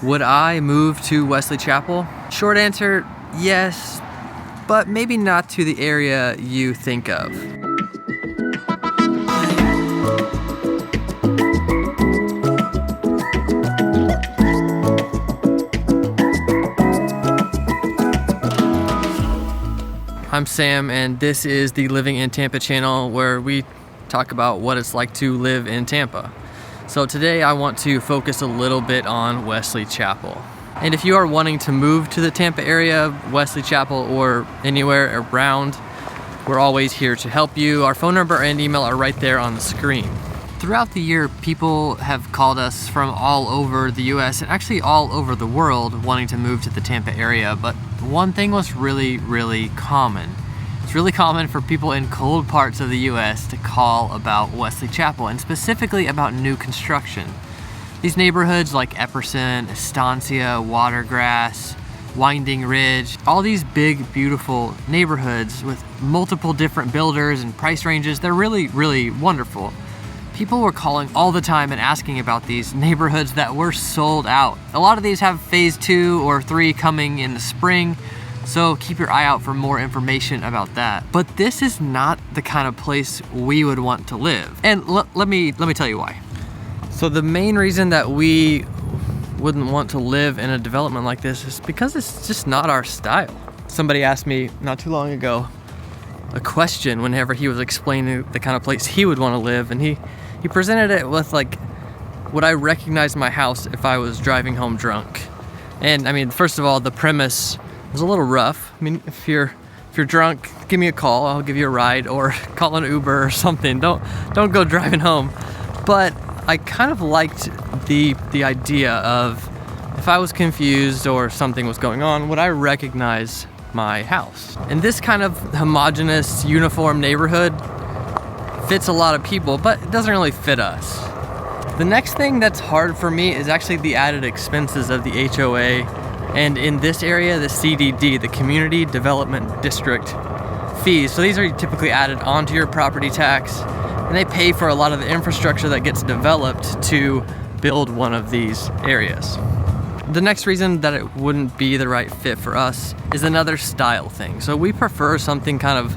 Would I move to Wesley Chapel? Short answer, yes, but maybe not to the area you think of. I'm Sam, and this is the Living in Tampa channel, where we talk about what it's like to live in Tampa. So today I want to focus a little bit on Wesley Chapel. And if you are wanting to move to the Tampa area, Wesley Chapel, or anywhere around, we're always here to help you. Our phone number and email are right there on the screen. Throughout the year, people have called us from all over the US and actually all over the world wanting to move to the Tampa area, but one thing was really common. It's really common for people in cold parts of the US to call about Wesley Chapel, and specifically about new construction. These neighborhoods like Epperson, Estancia, Watergrass, Winding Ridge, all these big, beautiful neighborhoods with multiple different builders and price ranges, they're really wonderful. People were calling all the time and asking about these neighborhoods that were sold out. A lot of these have phase 2 or 3 coming in the spring, so keep your eye out for more information about that. But this is not the kind of place we would want to live. And let me tell you why. So the main reason that we wouldn't want to live in a development like this is because it's just not our style. Somebody asked me not too long ago a question whenever he was explaining the kind of place he would want to live, and he presented it with like, would I recognize my house if I was driving home drunk? And I mean, first of all, the premise was a little rough. I mean, if you're drunk, give me a call, I'll give you a ride, or call an Uber or something. Don't go driving home. But I kind of liked the idea of, if I was confused or something was going on, would I recognize my house? And this kind of homogeneous, uniform neighborhood fits a lot of people, but it doesn't really fit us. The next thing that's hard for me is actually the added expenses of the HOA, and in this area, the CDD, the Community Development District fees. So these are typically added onto your property tax, and they pay for a lot of the infrastructure that gets developed to build one of these areas. The next reason that it wouldn't be the right fit for us is another style thing. So we prefer something kind of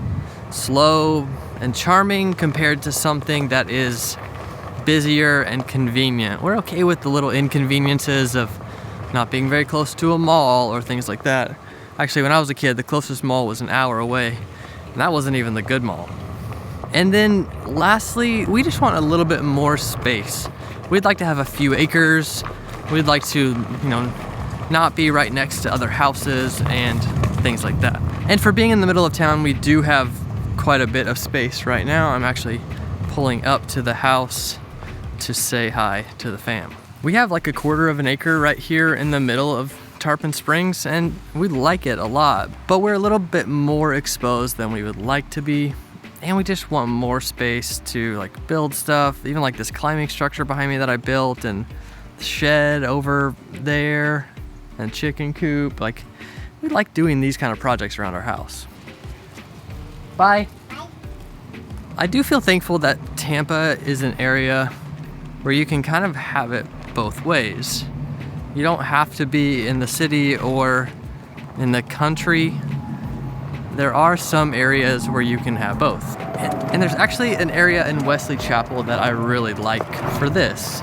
slow and charming compared to something that is busier and convenient. We're okay with the little inconveniences of not being very close to a mall or things like that. Actually, when I was a kid, the closest mall was an hour away, and that wasn't even the good mall. And then lastly, we just want a little bit more space. We'd like to have a few acres. We'd like to, not be right next to other houses and things like that. And for being in the middle of town, we do have quite a bit of space right now. I'm actually pulling up to the house to say hi to the fam. We have like a 1/4 of an acre right here in the middle of Tarpon Springs, and we like it a lot, but we're a little bit more exposed than we would like to be, and we just want more space to like build stuff, even like this climbing structure behind me that I built, and the shed over there, and chicken coop. Like, we like doing these kind of projects around our house. Bye. I do feel thankful that Tampa is an area where you can kind of have it both ways. You don't have to be in the city or in the country. There are some areas where you can have both. And there's actually an area in Wesley Chapel that I really like for this.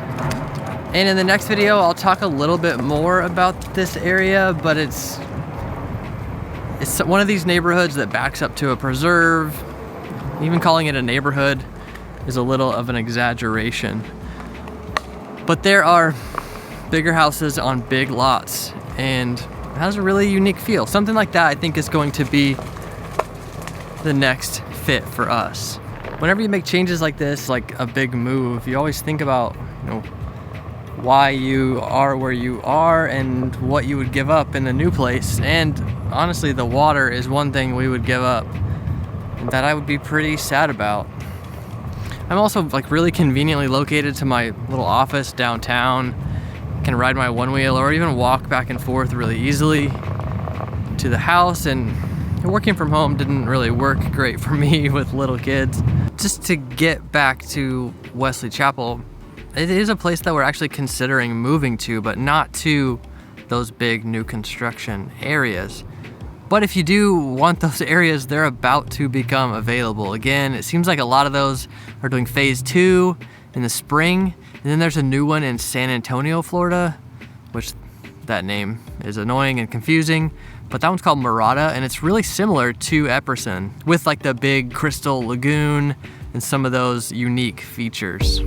And in the next video, I'll talk a little bit more about this area, but it's one of these neighborhoods that backs up to a preserve. Even calling it a neighborhood is a little of an exaggeration. But there are bigger houses on big lots, and it has a really unique feel. Something like that I think is going to be the next fit for us. Whenever you make changes like this, like a big move, you always think about, why you are where you are and what you would give up in a new place. And honestly, the water is one thing we would give up that I would be pretty sad about. I'm also like really conveniently located to my little office downtown. Can ride my one wheel or even walk back and forth really easily to the house, and working from home didn't really work great for me with little kids. Just to get back to Wesley Chapel, it is a place that we're actually considering moving to, but not to those big new construction areas. But if you do want those areas, they're about to become available. Again, it seems like a lot of those are doing phase 2 in the spring. And then there's a new one in San Antonio, Florida, which that name is annoying and confusing. But that one's called Murata, and it's really similar to Epperson with like the big crystal lagoon and some of those unique features.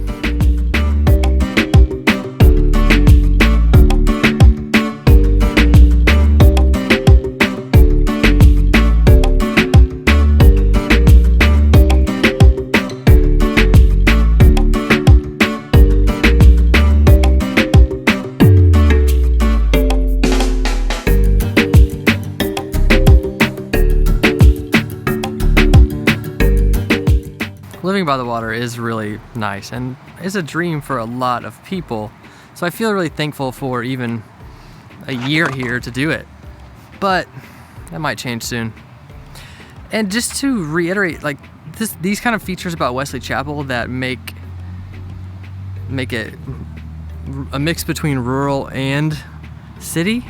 Living by the water is really nice and is a dream for a lot of people. So I feel really thankful for even a year here to do it. But that might change soon. And just to reiterate, like these kind of features about Wesley Chapel that make it a mix between rural and city,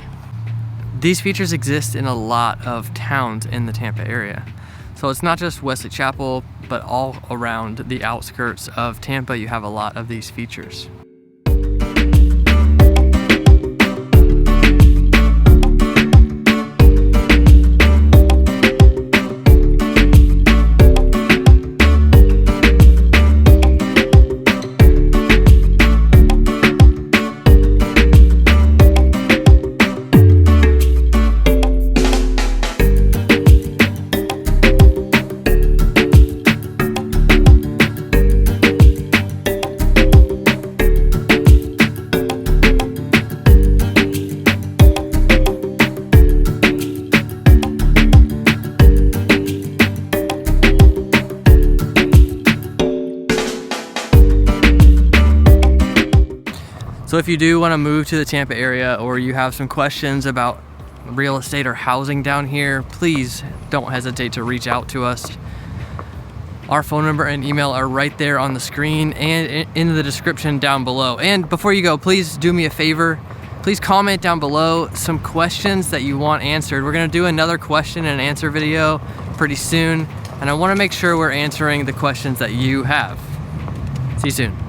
these features exist in a lot of towns in the Tampa area. So it's not just Wesley Chapel, but all around the outskirts of Tampa, you have a lot of these features. So if you do want to move to the Tampa area, or you have some questions about real estate or housing down here, please don't hesitate to reach out to us. Our phone number and email are right there on the screen and in the description down below. And before you go, please do me a favor. Please comment down below some questions that you want answered. We're gonna do another question and answer video pretty soon, and I wanna make sure we're answering the questions that you have. See you soon.